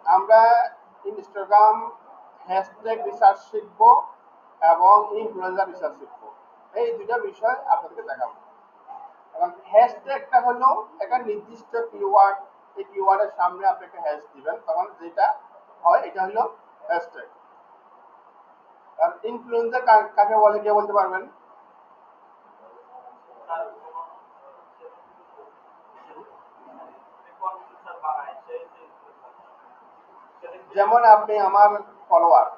আমরা Instagram hashtag research শিখব এবং ইনফ্লুয়েন্সার রিসার্চ শিখব। এই দুটো বিষয় আপনাদেরকে দেখাবো। এবং হ্যাশট্যাগটা হলো একটা নির্দিষ্ট কিওয়ার্ড, এই কিওয়ার্ডের সামনে আপনি একটা হ্যাশ দিবেন, তখন যেটা হয় এটা হলো হ্যাশট্যাগ। আর ইনফ্লুয়েন্সার কাকে বলে কে বলতে পারবেন? যেমন আপনি আমার ফলোয়ার,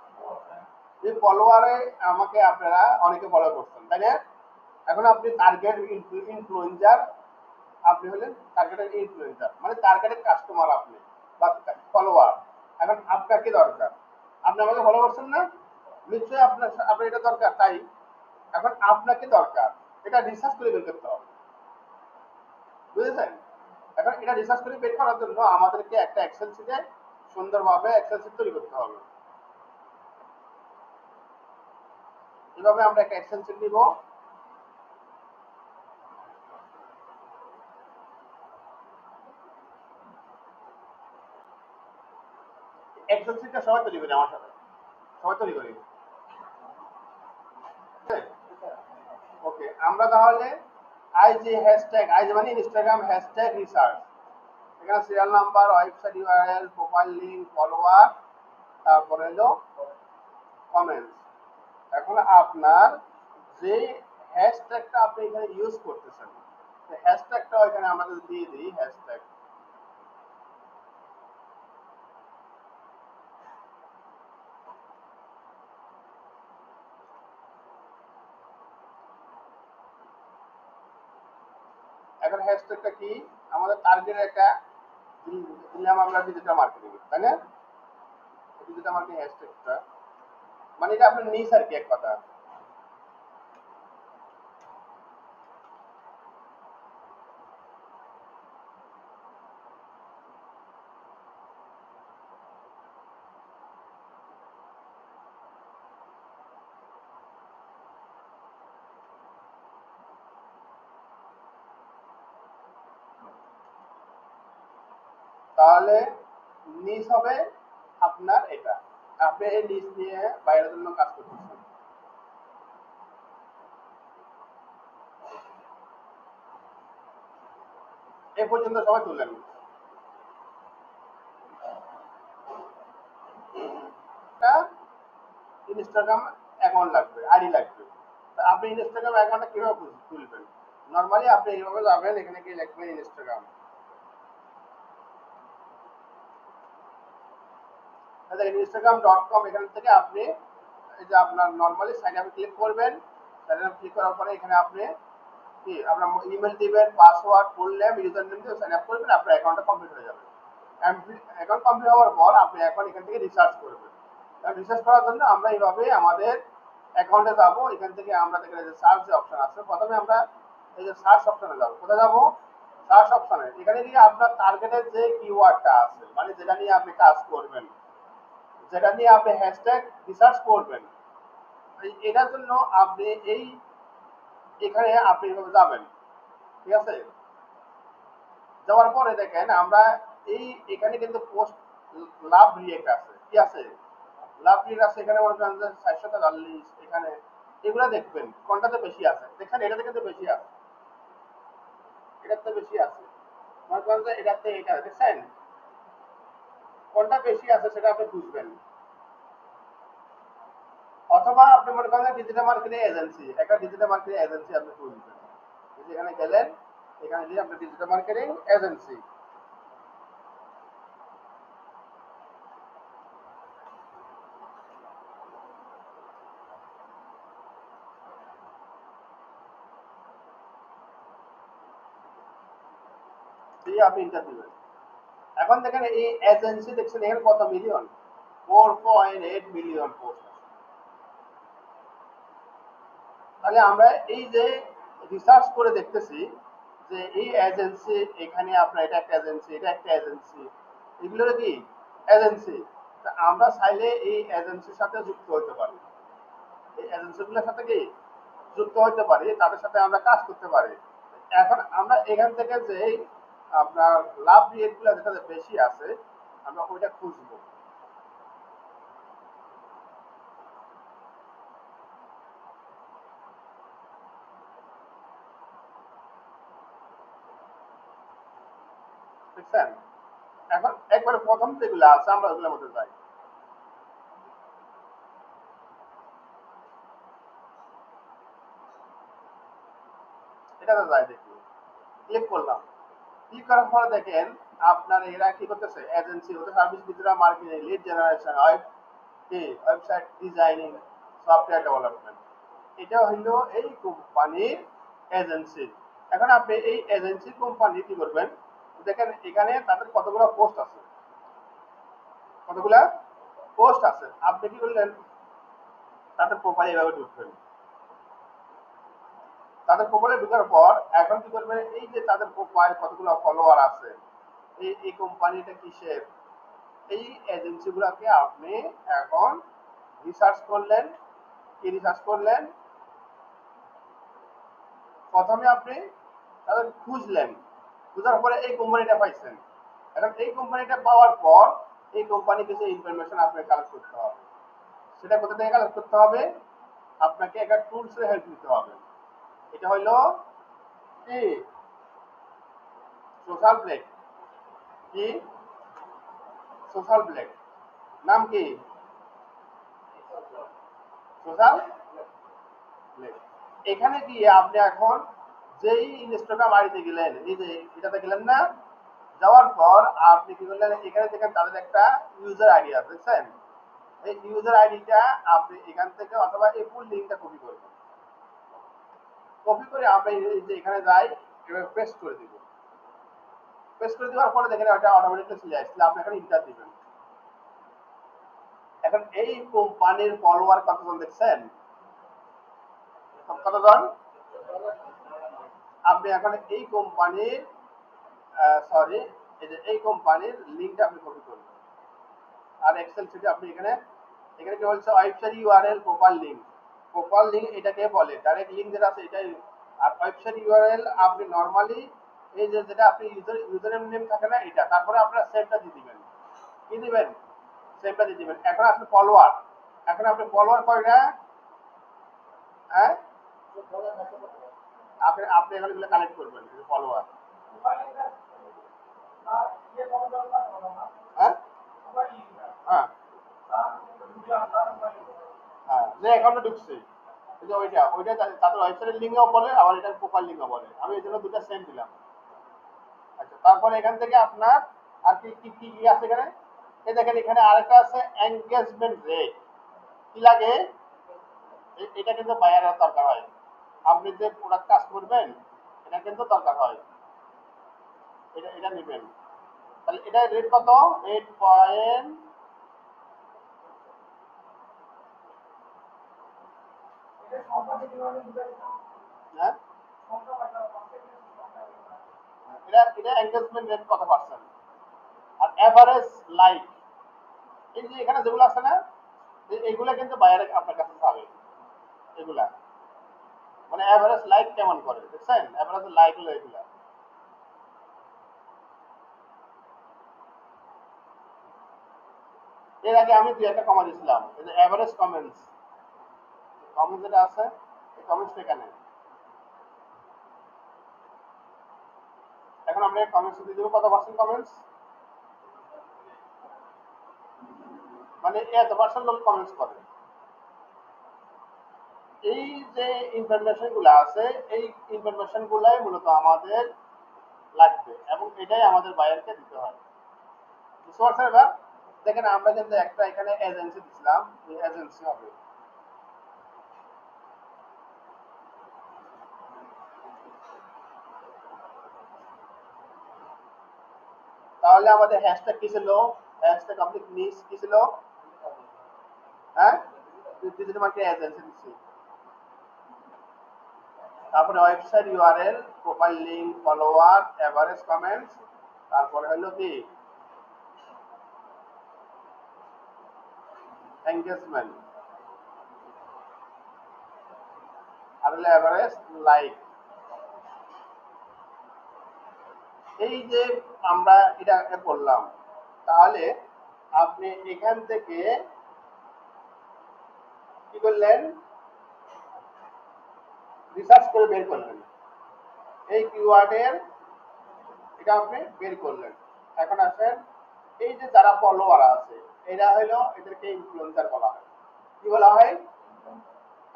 এই ফলোয়ারে আমাকে আপনারা অনেকে ফলো করছেন, তাই না? এখন আপনি টার্গেট ইনফ্লুয়েন্সার, আপনি হলেন টার্গেটেড ইনফ্লুয়েন্সার, মানে টার্গেটেড কাস্টমার আপনি বা ফলোয়ার। এখন আপনার কি দরকার? আপনি আমাকে ফলো করছেন না, নিশ্চয়ই আপনার এটা দরকার, তাই এখন আপনাকে দরকার এটা রিসার্চ করে বের করতে হবে, বুঝেছেন? এখন এটা রিসার্চ করে বের করার জন্য আমাদেরকে একটা এক্সেল শিটে সুন্দরভাবে এক্সেল শিট তৈরি করতে হবে। এভাবে আমরা একটা এক্সেল শিট নিব। এক্সেল শিটটা সবাই তৈরি করি আমার সাথে, সবাই তৈরি করি। ওকে, আমরা তাহলে আইজি হ্যাশট্যাগ, আইজি মানে ইনস্টাগ্রাম হ্যাশট্যাগ রিসার্চ, এখানে serial number, website URL, profile link, follower, তারপরে হলো কমেন্টস। এখন আপনার যে হ্যাশট্যাগটা আপনি এখানে ইউজ করতেছেন, হ্যাশট্যাগটা এখানে আমাদের দিয়ে দিই হ্যাশট্যাগ। এখন হ্যাশট্যাগটা কি? আমাদের টার্গেট একটা দিলাম আমরা ডিজিটাল মার্কেটিং, তাই না? ডিজিটাল মার্কেটিং হ্যাশট্যাগটা মানে এটা আপনার নিজ আর কি, এক কথা। তাহলে নিজ হবে আপনার এটা, আপনি এই নিজ নিয়ে বাইরের জন্য কাজ করতেছেন। এ পর্যন্ত সবাই তুললেন। একটা ইনস্টাগ্রাম অ্যাকাউন্ট লাগবে, আইডি লাগবে। আপনি ইনস্টাগ্রাম অ্যাকাউন্টটা কিভাবে খুলবেন? নর্মালি আপনি এইভাবে যাবেন, এখানে গিয়ে লিখবেন ইনস্টাগ্রাম, instagram.com। এখান থেকে আপনি এই যে আপনার নর্মালি সাইন আপে ক্লিক করবেন। সাইন আপ ক্লিক করার পরে এখানে আপনি কি আপনার ইমেল দিবেন, password, full name, user name দিয়ে সাইন আপ করবেন, আপনার অ্যাকাউন্টটা কমপ্লিট হয়ে যাবে। অ্যাকাউন্ট কমপ্লিট হওয়ার পর আপনি এখন এখান থেকে রিসার্চ করবেন। রিসার্চ করার জন্য আমরা এইভাবে আমাদের অ্যাকাউন্টে যাবো, এখান থেকে আমরা দেখেন যে সার্চ যে অপশন আছে, প্রথমে আমরা এই যে সার্চ অপশনে যাবো। কোথায় যাবো? সার্চ অপশনে। এখানে গিয়ে আপনার টার্গেটের যে কিওয়ার্ডটা আছে, মানে যেটা নিয়ে আপনি কাজ করবেন, যেটা নিয়ে আপনি হ্যাশট্যাগ রিসার্চ করবেন, এটার জন্য আপনি এই এখানে আপনি এভাবে যাবেন, ঠিক আছে? যাওয়ার পরে দেখেন আমরা এই এখানে কিন্তু পোস্ট লাভ রিয়েক্ট আছে, কি আছে? লাভ রিয়েক্ট আছে, এখানে মনে করেন যে 443, এখানে এগুলা দেখবেন কোনটাতে বেশি আছে। দেখেন এটাতে কিন্তু বেশি আছে, এটাতে বেশি আছে, মনে করেন যে এটাতে এটা দেখছেন কোনটা বেশি আছে সেটা আপনি বুঝবেন। অথবা আপনি মনে করেন ডিজিটাল মার্কেটিং এজেন্সি, একটা ডিজিটাল মার্কেটিং এজেন্সি আপনি খুঁজবেন, যেখানে গেলেন এখানে দিয়ে আপনি ডিজিটাল মার্কেটিং এজেন্সি দিয়ে আপনি ইন্টারভিউ দিবেন। এখন দেখেন এই এজেন্সি দেখছেন এখানে কত মিলিয়ন, 4.8 মিলিয়ন পোস্ট। তাহলে আমরা এই যে রিসার্চ করে দেখতেছি যে এই এজেন্সি, এখানে আপনার এটা একটা এজেন্সি, এটা একটা এজেন্সি, এগুলোর কি এজেন্সি, আমরা চাইলে এই এজেন্সির সাথে যুক্ত হতে পারি, এই এজেন্সিগুলোর সাথে কি যুক্ত হতে পারি, তাদের সাথে আমরা কাজ করতে পারি। এখন আমরা এখান থেকে যে আপনার লাভ রেটগুলো যেটা বেশি আছে, আমরা ওইটা খুঁজবো। বুঝছেন? এখন একবারে প্রথম যেগুলো আছে আমরা ওগুলোর মধ্যে যাই। এটাতে যাই দেখি, ক্লিক করলাম। ক্লিক করার পরে দেখেন আপনার এরা কি করতেছে, এজেন্সি ওদের service business marketing, lead generation, website designing, software development. এটা হইলো এই কোম্পানির এজেন্সি। এখন আপনি এই এজেন্সি কোম্পানি কি করবেন, দেখেন এখানে তাদের কতগুলো পোস্ট আছে, কতগুলা পোস্ট আছে। আপনি কি করলেন, তাদের প্রোফাইল এভাবে ঢুকবেন। তাদের প্রোফাইলে ঢোকার পর এখন কি করবেন, এই যে তাদের প্রোফাইল কতগুলো ফলোয়ার আছে, এই কোম্পানিটা কিসের, এই এজেন্সি গুলাকে আপনি এখন রিসার্চ করলেন। কি রিসার্চ করলেন, প্রথমে আপনি তাদের খুঁজলেন, খোঁজার পরে এই কোম্পানিটা পাইছেন। এখন এই কোম্পানিটা পাওয়ার পর এই কোম্পানি কিছু ইনফরমেশন আপনাকে কালেক্ট করতে হবে। সেটা কোথা থেকে কালেক্ট করতে হবে, আপনাকে একটা টুলস এর হেল্প নিতে হবে। এটা হইলো কি সোশ্যাল ব্লেড। কি সোশ্যাল ব্লেড, নাম কি সোশ্যাল ব্লেড। এখানে গিয়ে আপনি এখন যেই ইনস্টাগ্রাম আইডিতে গেলেন, এই যে এটাতে গেলেন না, যাওয়ার পর আপনি কি করলেন, এখানে দেখেন তাদের একটা ইউজার আইডি আছে, দেখছেন? এই ইউজার আইডিটা আপনি এখান থেকে অথবা এই ফুল লিঙ্কটা কপি করবেন। কপি করে আমরা এই যে এখানে যাই, এভাবে পেস্ট করে দিব। পেস্ট করে দেওয়ার পরে দেখেন ওটা অটোমেটিক্যালি চলে আসছে, আপনি এখানে ইন্টার দিবেন। এখন এই কোম্পানির ফলোয়ার কতজন দেখছেন, কতজন? আপনি এখন এই কোম্পানির সরি, এই যে এই কোম্পানির লিঙ্কটা আপনি কপি করবেন। আর এক্সেল শিটে আপনি এখানে এখানে কি বলছে, website URL proper link. Proper link এটাকে বলে, ডাইরেক্ট লিঙ্ক যেটা আছে এটাই। আর ওয়েবসাইট ইউআরএল আপনি নরমালি এই যে যেটা আপনি ইউজার নেম থাকে না, এটা তারপরে আপনারা সেভটা দিয়ে দিবেন। কি দিবেন, সেভটা দিয়ে দিবেন। এখন আপনি ফলোয়ার, এখন আপনি ফলোয়ার কয়টা, হ্যাঁ আপনি আপনি এখানে গুলো কালেক্ট করবেন ফলোয়ার। হ্যাঁ হ্যাঁ হ্যাঁ, যে অ্যাকাউন্টে ঢুকছে, এই যে ওইটা ওইটা তাদের ওয়েবসাইটের লিঙ্কও বলে, আবার এটা প্রোফাইল লিঙ্কও বলে। আমি এই জন্য দুটো সেম দিলাম। আচ্ছা, তারপরে এখান থেকে আপনার আর কি কি কি কি আছে এখানে, এই দেখেন এখানে আরেকটা আছে এনগেজমেন্ট রেট। কি লাগে, এটা কিন্তু বায়ারের দরকার হয়। আপনি যে প্রোডাক্ট কাজ করবেন এটা কিন্তু দরকার হয়, এটা এটা নেবেন। তাহলে এটা রেট কত, 8 হ্যাঁ, এটা এটা এনগেজমেন্ট রেট কত পার্সেন্ট। আর এভারেজ লাইক, এই যে এখানে যেগুলো আছে না, এইগুলা কিন্তু বাইরে আপনার কাছে পাবে। এগুলা মানে এভারেজ লাইক কেমন করে, দেখছেন? এভারেজ লাইক হলো এগুলা। এর আগে আমি দুই একটা কমা দিয়েছিলাম, এই যে এভারেজ কমেন্টস, কমেন্টস যেটা আছে এই কমেন্টস এখানে। এখন আমরা কমেন্টস দিয়ে দেবো কত পার্সেন্ট কমেন্টস, মানে এত পার্সেন্ট লোক কমেন্টস করে। এই যে ইনফরমেশন গুলো আছে, এই ইনফরমেশন গুলাই মূলত আমাদের লাগবে এবং এটাই আমাদের বায়ারকে দিতে হয়। বুঝতে পারছেন এবার? দেখেন আমরা কিন্তু একটা এখানে এজেন্সি দিছিলাম, এই এজেন্সি হবে। তাহলে আমাদের হ্যাশট্যাগ কি ছিল, হ্যাশট্যাগ পাবলিক নিচ কি ছিল, হ্যাঁ ডিজিটাল মার্কেটিং এজেন্সি দিচ্ছি। তারপরে website URL, profile link, follower, average comments, তারপরে হলো কি এঙ্গেজমেন্ট, আর হলো এভারেজ লাইক। এই যে আমরা এটা করলাম, তাহলে আপনি এখান থেকে কি করলেন, রিসার্চ করে বের করলেন এই কিওয়ার্ডের, এটা আপনি বের করলেন। এখন আসেন, এই যে যারা ফলোয়ার আছে এরা হলো, এদেরকে ইনফ্লুয়েন্সার বলা হয়। কি বলা হয়?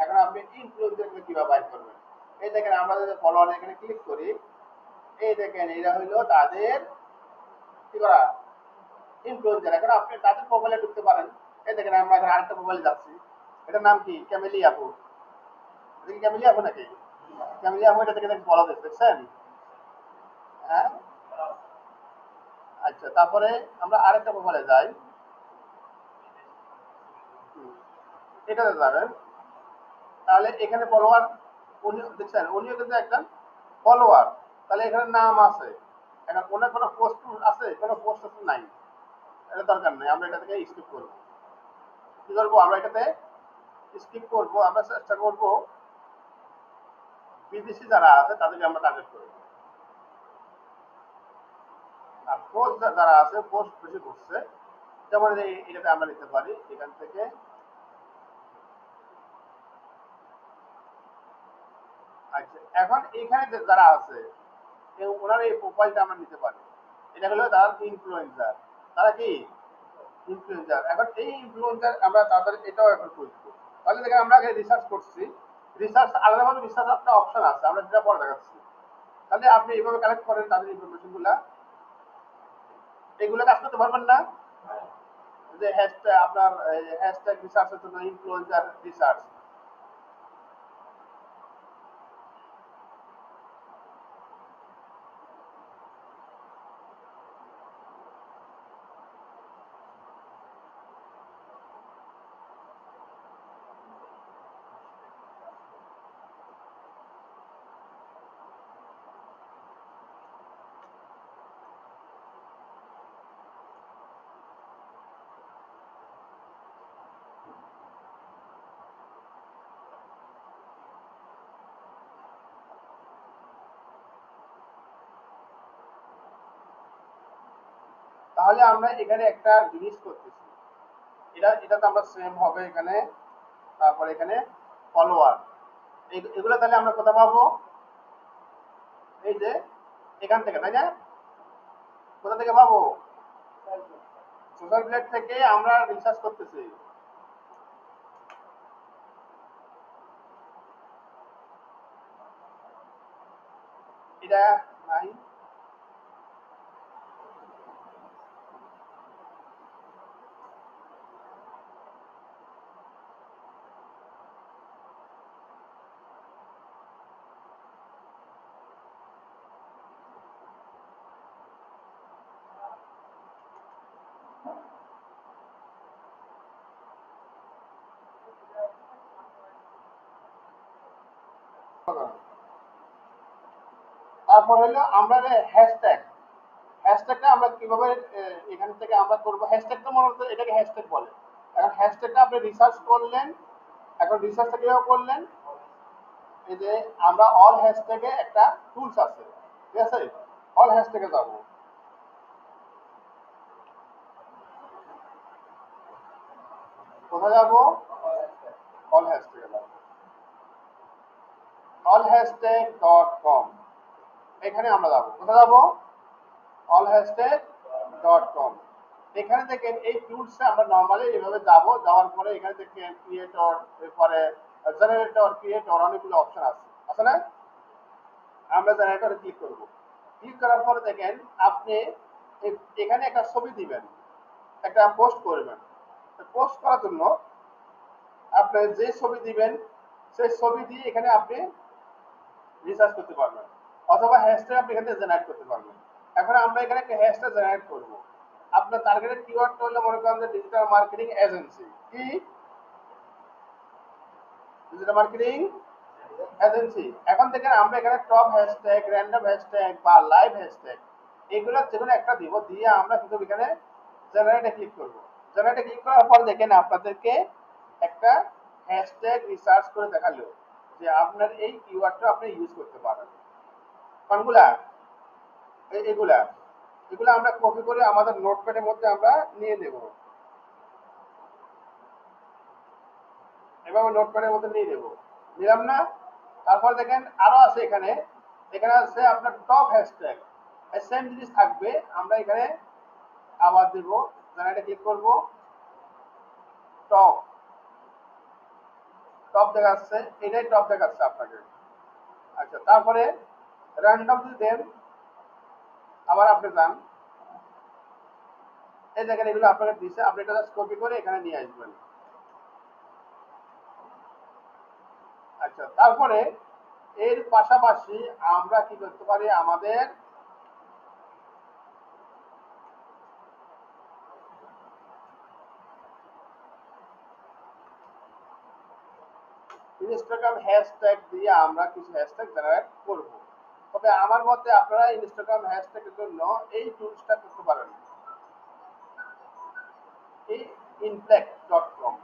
এখন আপনি ইনফ্লুয়েন্সারকে কিভাবে বাইর করবেন? এই দেখেন আমরা যদি ফলোয়ার এখানে ক্লিক করি, এই দেখেন এরা হইলো তাদের কি করা ইনফ্লুয়েন্সার। এখন আপনি তাদের প্রোফাইলে ঢুকতে পারেন। এই দেখেন আমরা এখানে আরেকটা প্রোফাইলে যাচ্ছি, এটার নাম কি ক্যামেলি আপু। এটা কি ক্যামেলি আপু নাকি? ক্যামেলি আপু, এটা থেকে ফলো দেখছেন? হ্যাঁ, আচ্ছা। তারপরে আমরা আরেকটা প্রোফাইলে যাই, এটাতে যাবেন। তাহলে এখানে ফলোয়ার, উনি দেখছেন উনিও কিন্তু একটা ফলোয়ার। তাহলে এখানে নাম আছে, এখন ওনার কোনো পোস্ট আছে? কোনো পোস্ট আছে নাই, এটা দরকার নেই, আমরা এটা থেকে স্কিপ করবো। কি করবো আমরা এটাতে স্কিপ করবো, আমরা চেষ্টা করবো বিদেশি যারা আছে তাদেরকে আমরা টার্গেট করবো। আর পোস্ট যারা আছে, পোস্ট বেশি করছে, যেমন এটাতে আমরা নিতে পারি এখান থেকে। আচ্ছা, এখন এখানে যারা আছে ওনার এই প্রোফাইলটা আমরা নিতে পারি। এটা হলো তারা ইনফ্লুয়েন্সার। তারা কি ইনফ্লুয়েন্সার? এখন এই ইনফ্লুয়েন্সার আমরা তাদের এটাও এখন খুঁজবো। তাহলে দেখেন আমরা আগে রিসার্চ করছি, রিসার্চ আলাদাভাবে রিসার্চ একটা অপশন আছে, আমরা যেটা পরে দেখাচ্ছি। তাহলে আপনি এইভাবে কালেক্ট করেন তাদের ইনফরমেশন গুলা, এগুলো কাজ করতে পারবেন না? যে হ্যাশট্যাগ আপনার হ্যাশট্যাগ রিসার্চের জন্য ইনফ্লুয়েন্সার রিসার্চ। তাহলে আমরা এখানে একটা জিনিস করতেছি, এটা তো আমরা সেম হবে এখানে। তারপর এখানে ফলোয়ার, এগুলো তাহলে আমরা কোথায় পাবো? এই যে এখান থেকে, তাই না? কোথা থেকে পাবো? সোশ্যাল প্লেট থেকে আমরা রিসার্চ করতেছি। এটা নাই, তারপর হলো আমরা হ্যাশট্যাগ, হ্যাশট্যাগটা আমরা কিভাবে এখান থেকে আমরা করবো? হ্যাশট্যাগটা মনে হচ্ছে এটাকে হ্যাশট্যাগ বলে। এখন হ্যাশট্যাগটা আপনি রিসার্চ করলেন, এখন রিসার্চটা কিভাবে করলেন? এই যে আমরা অল হ্যাশট্যাগে একটা টুলস আছে, ঠিক আছে? অল হ্যাশট্যাগে যাবো, কোথায় যাবো? অল হ্যাশট্যাগে যাবো, allhashtag.com, এখানে আমরা যাবো। কোথায় যাবো? allhashtag.com। এখানে দেখেন এই টুলসে আমরা নরমালি এভাবে যাবো, যাওয়ার পরে এখানে দেখেন ক্রিয়েটর, এরপরে জেনারেটর, ক্রিয়েটর, অনেকগুলো অপশন আছে, আছে না? আমরা জেনারেটরে ক্লিক করব। ক্লিক করার পরে দেখেন আপনি এখানে একটা ছবি দিবেন, একটা পোস্ট করবেন। পোস্ট করার জন্য আপনি যে ছবি দিবেন সেই ছবি দিয়ে এখানে আপনি রিসার্চ করতে পারবেন, অথবা হ্যাশট্যাগ আপনি এখানে জেনারেট করতে পারবেন। এখন আমরা এখানে একটা হ্যাশট্যাগ জেনারেট করব। আপনার টার্গেটেড কিওয়ার্ডটা হলো মনে করেন যে ডিজিটাল মার্কেটিং এজেন্সি। কি? Digital marketing agency. এখন দেখেন আমরা এখানে টপ হ্যাশট্যাগ, র্যান্ডম হ্যাশট্যাগ বা লাইভ হ্যাশট্যাগ, এগুলো যেকোনো একটা দিব, দিয়ে আমরা কিন্তু এখানে জেনারেটে ক্লিক করব। জেনারেটে ক্লিক করার পর দেখেন আপনাদেরকে একটা হ্যাশট্যাগ রিসার্চ করে দেখালো যে আপনার এই কিওয়ার্ডটা আপনি ইউজ করতে পারেন। কোনগুলা? এগুলা। এগুলো আমরা কপি করে আমাদের নোটপ্যাডের মধ্যে আমরা নিয়ে নেব, এভাবে নোটপ্যাডের মধ্যে নিয়ে নেব, নিলাম না? তারপর দেখেন আরো আছে এখানে, এখানে আছে আপনার টপ হ্যাশট্যাগ, সেম জিনিস থাকবে। আমরা এখানে আবার দেব, এটা ক্লিক করব, টপ টপ দেখাচ্ছে, এটাই টপ দেখাচ্ছে আপনাকে। আচ্ছা, তারপরে র্যান্ডম যদি দেন, আবার আপনি যান, এই দেখেন এগুলো আপনাকে দিচ্ছে, আপনি এটা জাস্ট কপি করে এখানে নিয়ে আসবেন। আচ্ছা, তারপরে এর পাশাপাশি আমরা কি করতে পারি, আমাদের ইনস্টাগ্রাম হ্যাশট্যাগ দিয়ে আমরা কিছু হ্যাশট্যাগ জেনারেট করব। তবে আমার মতে আপনারা ইনস্টাগ্রাম হ্যাশট্যাগের জন্য এই টুলসটা করতে পারেন, এই ইনফ্লেক্ট.com,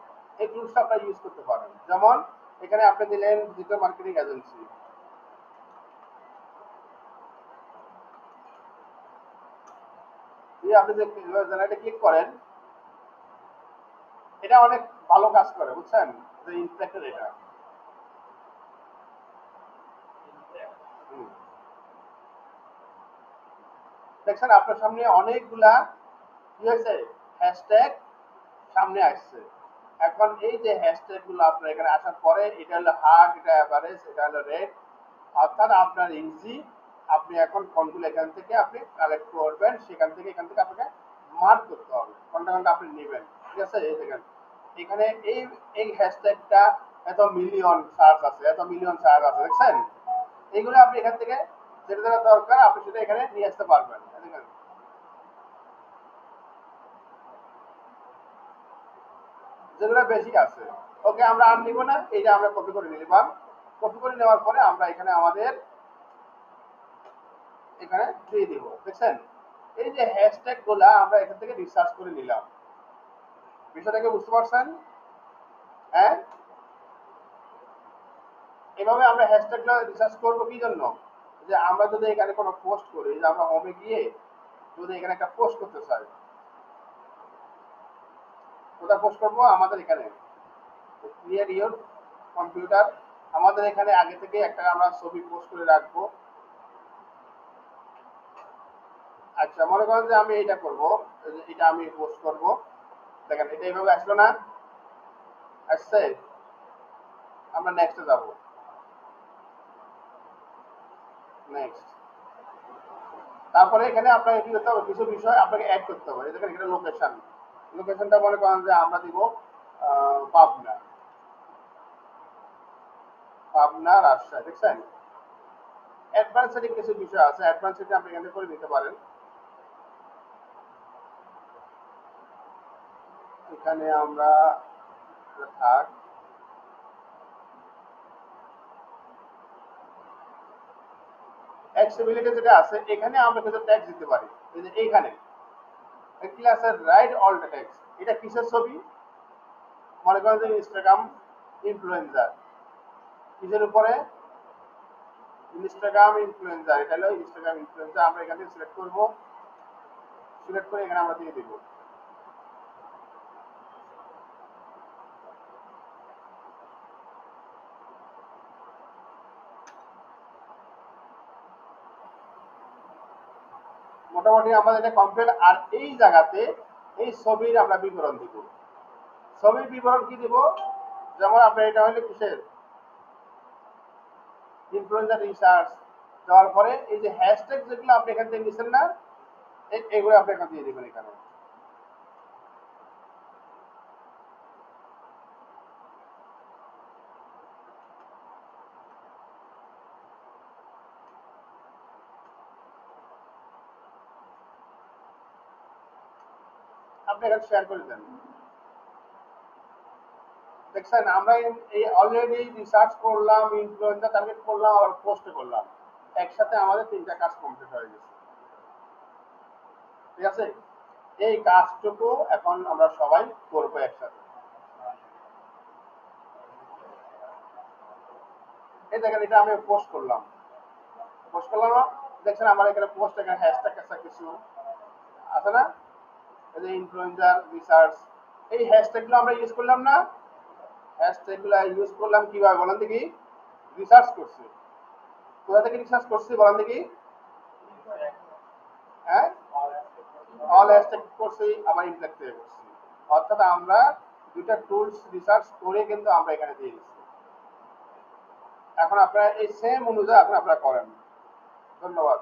এই টুলসটা আপনারা ইউজ করতে পারেন। যেমন এখানে আপনি দিলেন ডিজিটাল মার্কেটিং এজেন্সি, দিয়ে আপনি যে জেনারেটে ক্লিক করেন, এটা অনেক ভালো কাজ করে বুঝছেন, যে ইনফ্লেক্টের এটা। হুম। দেখছেন আপনার সামনে অনেকগুলা কি হয়েছে, হ্যাশট্যাগ সামনে আসছে। এখন এই যে হ্যাশট্যাগ গুলো আপনার এখানে আসার পরে, এটা হলো হার্ড, এটা অ্যাভারেজ, এটা হলো রেড, অর্থাৎ আপনার ইজি। আপনি এখন কোনগুলো এখান থেকে আপনি কালেক্ট করবেন, সেখান থেকে এখান থেকে আপনাকে মার্ক করতে হবে কোনটা কোনটা আপনি নেবেন। ঠিক আছে, এই দেখেন এখানে এই এই হ্যাশট্যাগটা এত মিলিয়ন সার্চ আছে, এত মিলিয়ন সার্চ আছে, দেখছেন? এইগুলো আপনি এখান থেকে যেটা যেটা দরকার আপনি সেটা এখানে নিয়ে আসতে পারবেন। দেখেন যেগুলো বেশি আছে, ওকে আমরা আর নিব না, এইটা আমরা কপি করে নিলাম। কপি করে নেওয়ার পরে আমরা এখানে আমাদের এখানে দিয়ে দিব। দেখছেন এই যে হ্যাশট্যাগ গুলা আমরা এখান থেকে রিসার্চ করে নিলাম, বিষয়টাকে বুঝতে পারছেন? হ্যাঁ, এভাবে আমরা হ্যাশট্যাগ গুলো রিসার্চ করবো কি জন্য, যে আমরা যদি এখানে কোনো পোস্ট করি, যে আমরা হোমে গিয়ে যদি এখানে একটা পোস্ট করতে চাই, কোথায় পোস্ট করবো, আমাদের এখানে ক্লিয়ার ইওর কম্পিউটার, আমাদের এখানে আগে থেকে একটা আমরা ছবি পোস্ট করে রাখবো। আচ্ছা, মনে করেন যে আমি এটা করব, এটা আমি পোস্ট করব, দেখেন এটা এইভাবে আসলো না, আসছে, আমরা নেক্সটে যাব, নেক্সট। তারপরে এখানে আপনাকে কি করতে হবে, কিছু বিষয় আপনাকে অ্যাড করতে হবে। দেখেন এখানে লোকেশন, লোকেশনটা মনে করেন যে আমরা দিব পাবনা, পাবনা রাজশাহী, দেখছেন? অ্যাডভান্স সেটিং কিছু বিষয় আছে, অ্যাডভান্স সেটিং আপনি এখানে করে নিতে পারেন। এখানে আমরা থাক, অ্যাক্সেসিবিলিটি যেটা আছে এখানে আমরা কিছু ট্যাক্স দিতে পারি। এই যে এইখানে কি আছে, রাইট অল ট্যাক্স, এটা কিসের ছবি, মনে করেন যে ইনস্টাগ্রাম ইনফ্লুয়েন্সার, কিসের উপরে, ইনস্টাগ্রাম ইনফ্লুয়েন্সার, এটা হলো ইনস্টাগ্রাম ইনফ্লুয়েন্সার। আমরা এখানে সিলেক্ট করব, সিলেক্ট করে এখানে আমরা দিয়ে দেব। মোটামুটি আমাদের এটা কমপ্লিট। আর এই জায়গাতে এই ছবির আমরা বিবরণ দিব, ছবির বিবরণ কি দিব, যেমন আপনার এটা হলো কিসের, ইনফ্লুয়েন্সার রিসার্চ, দেওয়ার পরে এই যে হ্যাশট্যাগ যেগুলো আপনি এখান থেকে নিচ্ছেন না, এগুলো আপনি এখানে দিয়ে দেবেন। এখানে আপনি এখানে শেয়ার করে দেন। দেখছেন আমরা এই অলরেডি রিসার্চ করলাম, ইনফ্লুয়েন্সার টার্গেট করলাম, আবার পোস্ট করলাম, একসাথে আমাদের তিনটা কাজ কমপ্লিট হয়ে গেছে। ঠিক আছে, এই কাজটুকু এখন আমরা সবাই করবো একসাথে। এই দেখেন এটা আমি পোস্ট করলাম, পোস্ট করলাম না? দেখছেন আমার এখানে পোস্ট, এখানে হ্যাশট্যাগ আছে কিছু, আছে না, এই যে ইনফ্লুয়েন্সার রিসার্চ, এই হ্যাশট্যাগুলো আমরা ইউজ করলাম না, হ্যাশট্যাগুলো ইউজ করলাম কিভাবে বলেন দেখি? রিসার্চ করছি, কোথা থেকে রিসার্চ করছি বলেন দেখি? হ্যাঁ, অল হ্যাশট্যাগ করছি, আবার ইনফ্লেক্ট থেকে করছি, অর্থাৎ আমরা দুইটা টুলস রিসার্চ করে কিন্তু আমরা এখানে দিয়ে দিচ্ছি। এখন আপনারা এই সেম অনুযায়ী আপনারা করেন। ধন্যবাদ।